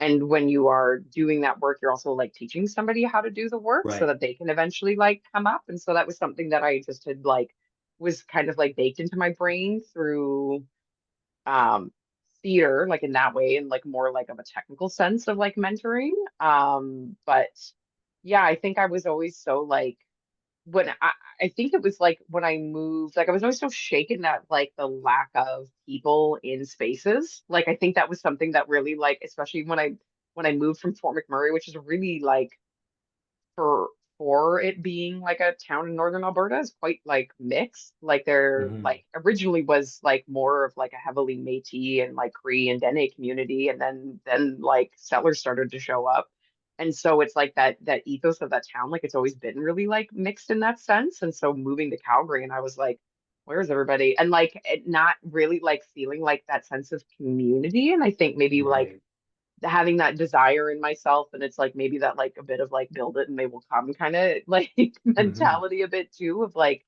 Speaker 3: And when you are doing that work, you're also like teaching somebody how to do the work so
Speaker 2: Right.
Speaker 3: that they can eventually like come up. And so that was something that I just had like was kind of like baked into my brain through um theater, like in that way, and like more like of a technical sense of like mentoring. But yeah, I think I was always so like when I think it was like when I moved, like I was always so shaken at like the lack of people in spaces. Like I think that was something that really like, especially when I moved from Fort McMurray, which is really like for for it being like a town in northern Alberta, is quite like mixed. Like there
Speaker 2: Hmm.
Speaker 3: like originally was like more of like a heavily Métis and like Cree and Dene community, and then like settlers started to show up. and so it's like that ethos of that town, like it's always been really like mixed in that sense. And so moving to Calgary, and I was like, where's everybody? And like not really like feeling like that sense of community. And I think maybe like
Speaker 2: Right.
Speaker 3: having that desire in myself, and it's like maybe that like a bit of like build it and they will come kind of like
Speaker 2: Hmm.
Speaker 3: mentality a bit too of like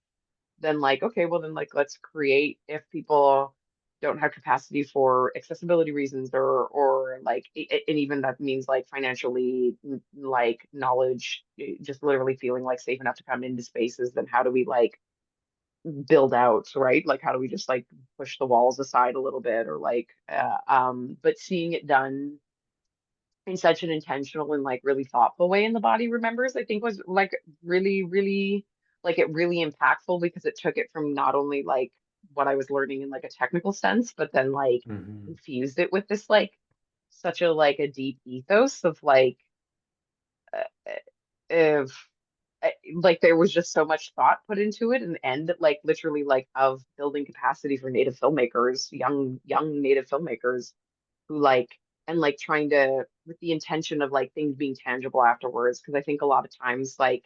Speaker 3: then like okay well then like let's create if people don't have capacity for accessibility reasons or like and even that means like financially like knowledge just literally feeling like safe enough to come into spaces, then how do we like build out, right? Like how do we just like push the walls aside a little bit or like but seeing it done in such an intentional and like really thoughtful way in the body remembers, I think was like really, really like it really impactful because it took it from not only like what I was learning in like a technical sense, but then like
Speaker 2: Hmm.
Speaker 3: infused it with this like such a like a deep ethos of like of like there was just so much thought put into it and like literally like of building capacity for native filmmakers, young native filmmakers who like and like trying to with the intention of like things being tangible afterwards, because I think a lot of times like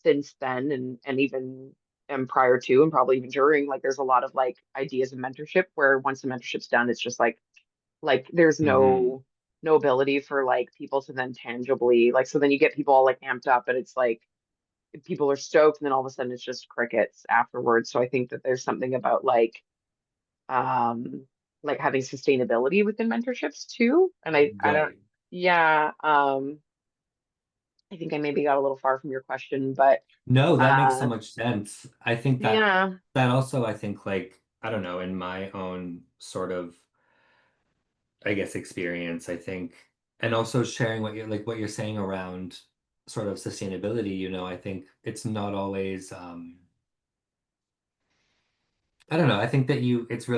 Speaker 3: since then and even and prior to and probably even during like there's a lot of like ideas of mentorship where once the mentorship's done it's just like there's
Speaker 2: Hmm.
Speaker 3: no ability for like people to then tangibly like so then you get people all like amped up and it's like people are stoked and then all of a sudden it's just crickets afterwards. So I think that there's something about um like having sustainability within mentorships too. And I don't
Speaker 2: Right.
Speaker 3: yeah, I think I maybe got a little far from your question, but
Speaker 2: No, that makes so
Speaker 3: uh
Speaker 2: much sense. I think that
Speaker 3: yeah.
Speaker 2: that also, I think, like, I don't know, in my own sort of, I guess, experience, I think, and also sharing what you're like what you're saying around sort of sustainability, I think it's not always I don't know, I think that it's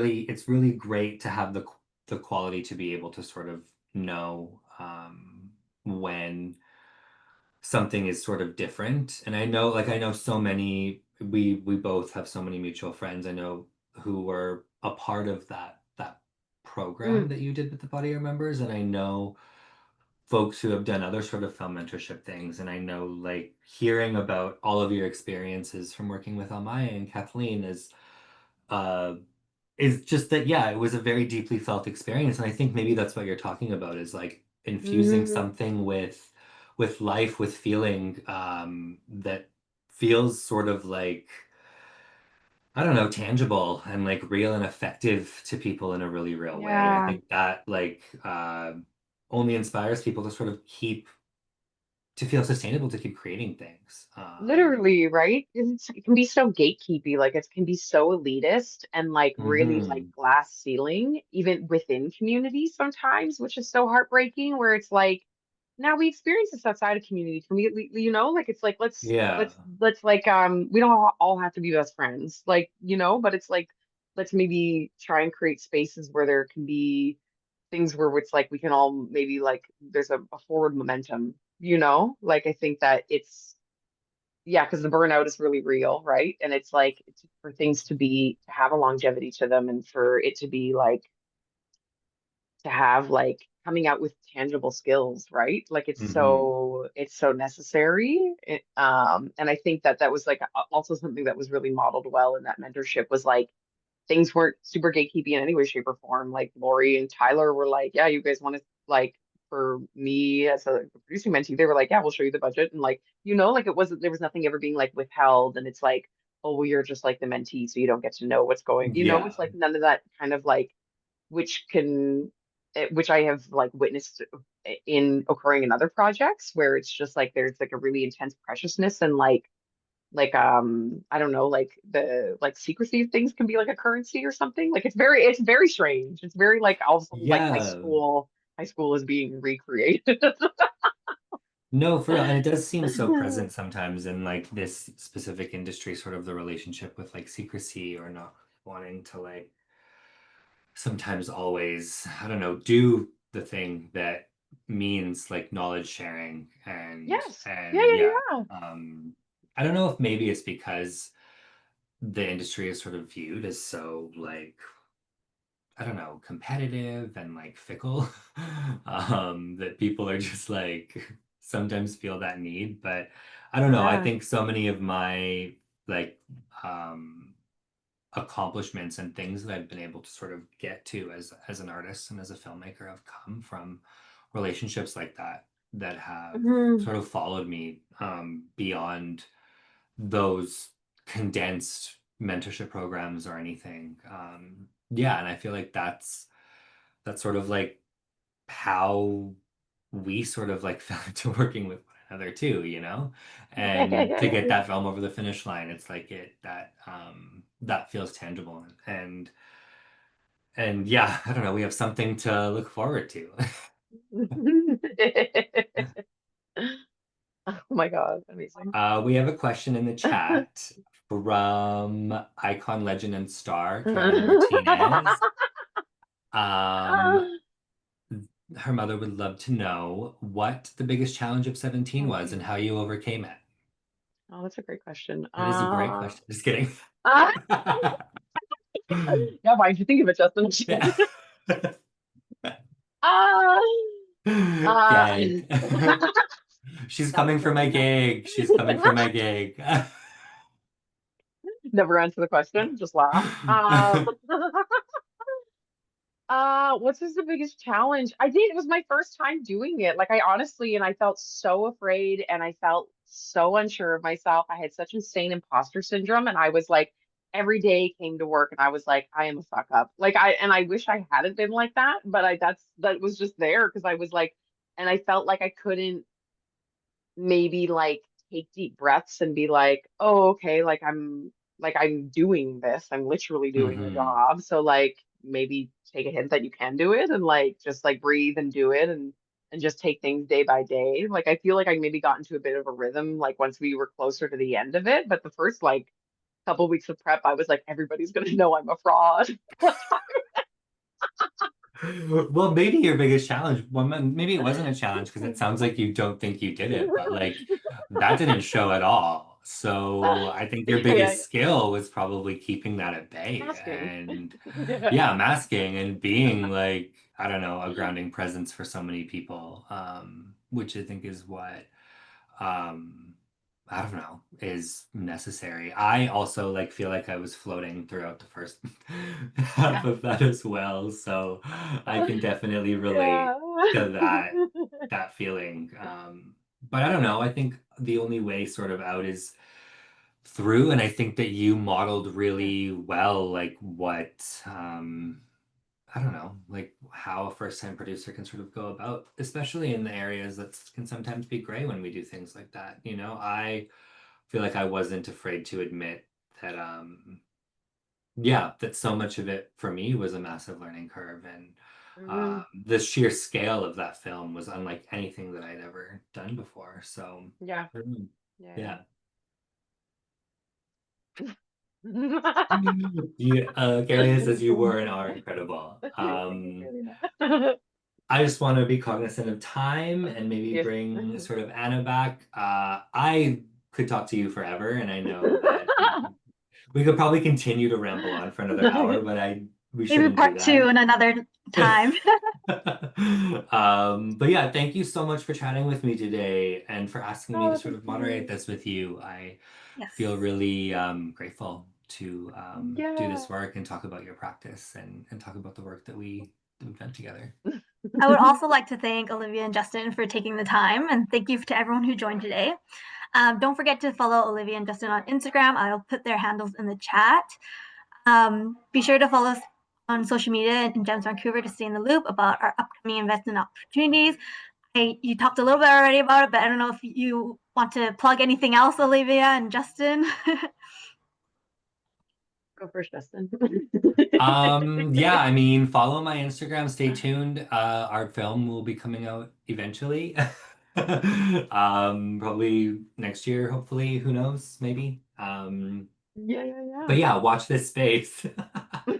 Speaker 2: really great to have the quality to be able to sort of know when something is sort of different. And I know so many we both have so many mutual friends I know who were a part of that program
Speaker 3: Mm,
Speaker 2: that you did with the Body Remembers, and I know folks who have done other sort of film mentorship things, and I know like hearing about all of your experiences from working with Amaya and Kathleen uh is just that, yeah, it was a very deeply felt experience. And I think maybe that's what you're talking about is like infusing
Speaker 3: mhm.
Speaker 2: something with life, with feeling, that feels sort of like, I don't know, tangible and like real and effective to people in a really real way. I
Speaker 3: Yeah.
Speaker 2: think that like only inspires people to sort of keep to feel sustainable, to keep creating things.
Speaker 3: Literally, right? It can be so gatekeepy, like it can be so elitist and like really like
Speaker 2: Mhm.
Speaker 3: glass ceiling, even within communities sometimes, which is so heartbreaking, where it's like, now we experience this outside of community. Can like it's like
Speaker 2: Yeah.
Speaker 3: let's like we don't all have to be best friends, like, but it's like let's maybe try and create spaces where there can be things where it's like we can all maybe like there's a forward momentum, like I think that it's yeah, because the burnout is really real, right? And it's like for things to have a longevity to them and for it to be like to have like coming out with tangible skills, right? Like
Speaker 2: Hmm.
Speaker 3: it's so necessary. And I think that that was like also something that was really modeled well in that mentorship was like things weren't super gatekeepy in any way, shape, or form. Like Lori and Tyler were like, yeah, you guys want to like for me as a producing mentee, they were like, yeah, we'll show you the budget. And like, like it wasn't, there was nothing ever being like withheld. And it's like, oh, well, you're just like the mentee, so you don't get to know what's going,
Speaker 2: Yeah.
Speaker 3: it's like none of that kind of like, which can, which I have like witnessed in occurring in other projects where it's just like there's like a really intense preciousness and like I don't know like the like secrecy of things can be like a currency or something, like it's very strange, it's very like all of a sudden like
Speaker 2: Yeah.
Speaker 3: high school is being recreated.
Speaker 2: No, for real. And it does seem so present sometimes in like this specific industry, sort of the relationship with like secrecy or not wanting to like sometimes always, I don't know, do the thing that means like knowledge sharing and
Speaker 3: Yes, yeah,
Speaker 2: and yeah.
Speaker 3: yeah, yeah.
Speaker 2: Um I don't know if maybe it's because the industry is sort of viewed as so like, I don't know, competitive and like fickle, that people are just like sometimes feel that need, but I don't know. I
Speaker 3: Yeah.
Speaker 2: think so many of my like accomplishments and things that I've been able to sort of get to as an artist and as a filmmaker have come from relationships like that have
Speaker 3: Mhm.
Speaker 2: sort of followed me beyond those condensed mentorship programs or anything. Yeah, and I feel like that's sort of like how we sort of like fell into working with one another too, you know?
Speaker 3: Yeah, yeah,
Speaker 2: And
Speaker 3: yeah,
Speaker 2: to
Speaker 3: yeah,
Speaker 2: get
Speaker 3: yeah.
Speaker 2: that film over the finish line, it's like that feels tangible and yeah, I don't know, we have something to look forward to.
Speaker 3: Oh my God, amazing.
Speaker 2: We have a question in the chat from Icon Legend and Star, Carolina Martinez. Um, her mother would love to know what the biggest challenge of 17
Speaker 3: Oh,
Speaker 2: was and
Speaker 3: geez.
Speaker 2: how you overcame it.
Speaker 3: Oh, that's a great question.
Speaker 2: That is a great question. Just kidding.
Speaker 3: Uh, yeah, why did you think of it, Justin?
Speaker 2: Yeah.
Speaker 3: Uh, uh,
Speaker 2: Gag. She's
Speaker 3: that was
Speaker 2: coming for my
Speaker 3: funny.
Speaker 2: gig. She's coming for my gig.
Speaker 3: Never answer the question, just laugh. What's was the biggest challenge? I did, it was my first time doing it. Like I honestly, and I felt so afraid and I felt so unsure of myself. I had such insane imposter syndrome and I was like every day came to work and I was like, I am a fuck up. Like I wish I hadn't been like that, but that was just there because I was like, and I felt like I couldn't maybe like take deep breaths and be like, oh, okay, like I'm doing this. I'm literally doing the
Speaker 2: hmm
Speaker 3: job. So like maybe take a hint that you can do it and like just like breathe and do it and just take things day by day. Like I feel like I maybe got into a bit of a rhythm like once we were closer to the end of it. But the first like couple weeks of prep, I was like, everybody's gonna know I'm a fraud.
Speaker 2: Well, maybe your biggest challenge, well, maybe it wasn't a challenge because it sounds like you don't think you did it, but like that didn't show at all. So I think your
Speaker 3: Yeah, yeah,
Speaker 2: biggest skill was probably keeping that at bay
Speaker 3: masking.
Speaker 2: and
Speaker 3: Yeah.
Speaker 2: yeah, masking and being like, I don't know, a grounding presence for so many people, which I think is what um I don't know, is necessary. I also like feel like I was floating throughout the first half of that as well, so I can definitely
Speaker 3: Yeah.
Speaker 2: relate to that feeling. But I don't know, I think the only way sort of out is through, and I think that you modeled
Speaker 3: Yeah.
Speaker 2: really well like what I don't know, like how a first-time producer can sort of go about, especially in the areas that can sometimes be gray when we do things like that. You know, I feel like I wasn't afraid to admit that, yeah, that so much of it for me was a massive learning curve, and
Speaker 3: Mhm.
Speaker 2: the sheer scale of that film was unlike anything that I'd ever done before. So,
Speaker 3: Yeah.
Speaker 2: mm,
Speaker 3: Yeah.
Speaker 2: yeah.
Speaker 3: Yeah.
Speaker 2: Yeah, Carolina says you were and are incredible.
Speaker 3: Thank you, Karina.
Speaker 2: I just want to be cognizant of time and maybe
Speaker 3: Yes.
Speaker 2: bring sort of Anna back. I could talk to you forever, and I know that we could probably continue to ramble on for another hour, but we
Speaker 1: Maybe
Speaker 2: shouldn't do
Speaker 1: part two
Speaker 2: that.
Speaker 1: in another time.
Speaker 2: But yeah, thank you so much for chatting with me today and for asking me to
Speaker 3: Oh,
Speaker 2: sort
Speaker 3: thank
Speaker 2: of moderate
Speaker 3: you.
Speaker 2: this with you. I
Speaker 1: Yes.
Speaker 2: feel really grateful to do
Speaker 3: Yeah.
Speaker 2: this work and talk about your practice and talk about the work that we've done together.
Speaker 1: I would also like to thank Olivia and Justin for taking the time, and thank you to everyone who joined today. Don't forget to follow Olivia and Justin on Instagram. I'll put their handles in the chat. Be sure to follow us on social media in GEMS Vancouver to stay in the loop about our upcoming investment opportunities. You talked a little bit already about it, but I don't know if you want to plug anything else, Olivia and Justin.
Speaker 3: Go first, Justin.
Speaker 2: Yeah, I mean, follow my Instagram, stay tuned. Our film will be coming out eventually. Probably next year, hopefully, who knows, maybe.
Speaker 3: Yeah,
Speaker 2: But
Speaker 3: yeah,
Speaker 2: yeah, watch this space.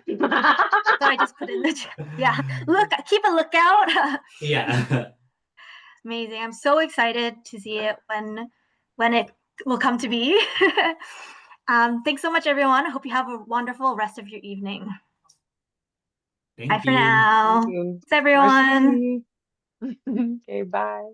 Speaker 3: yeah.
Speaker 1: So I just put in the chat. Yeah, look, keep a lookout.
Speaker 2: Yeah.
Speaker 1: Amazing. I'm so excited to see it when it will come to be. Thanks so much, everyone. I hope you have a wonderful rest of your evening. Bye
Speaker 2: Thank
Speaker 1: for
Speaker 2: you.
Speaker 3: Thank
Speaker 1: now.
Speaker 3: you.
Speaker 1: Thanks, everyone.
Speaker 3: Merci. Okay, bye.